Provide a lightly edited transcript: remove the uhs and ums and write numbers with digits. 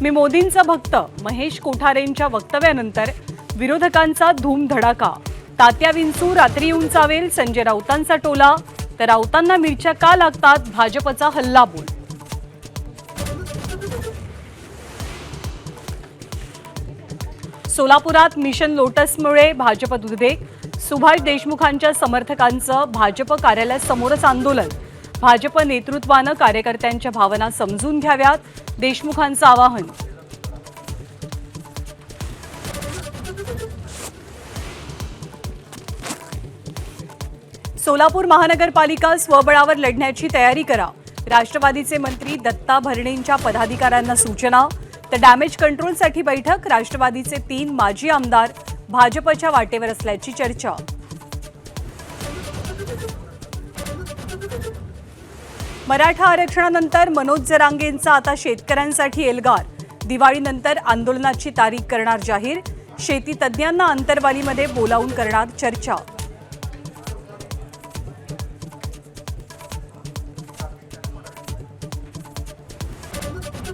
मी मोदींचा भक्त, महेश कोठारेंच्या वक्तव्यानंतर विरोधकांचा धूमधडाका। तात्या विंचू रात्री येऊन चावेल, संजय राऊतांचा टोला। तर राऊतांना मिरच्या का लागतात, भाजपचा हल्लाबोल। सोलापुरात मिशन लोटसमुळे भाजप उद्वेग। सुभाष देशमुखांच्या समर्थकांचं भाजप कार्यालयासमोरच आंदोलन। भाजप नेतृत्वानं कार्यकर्त्यांच्या भावना समजून घ्याव्यात, देशमुखांचं आवाहन। सोलापूर महानगरपालिका स्वबळावर लढण्याची तयारी करा। राष्ट्रवादीचे मंत्री दत्ता भरणेंच्या पदाधिकाऱ्यांना सूचना। तर डॅमेज कंट्रोलसाठी बैठक। राष्ट्रवादीचे 3 माजी आमदार भाजपच्या वाटेवर असल्याची चर्चा। मराठा आरक्षणानंतर मनोज जरांगेंचा आता शेतकऱ्यांसाठी एल्गार। दिवाळीनंतर आंदोलनाची तारीख करणार जाहीर। शेती तज्ज्ञांना अंतरवालीमध्ये बोलावून करणार चर्चा।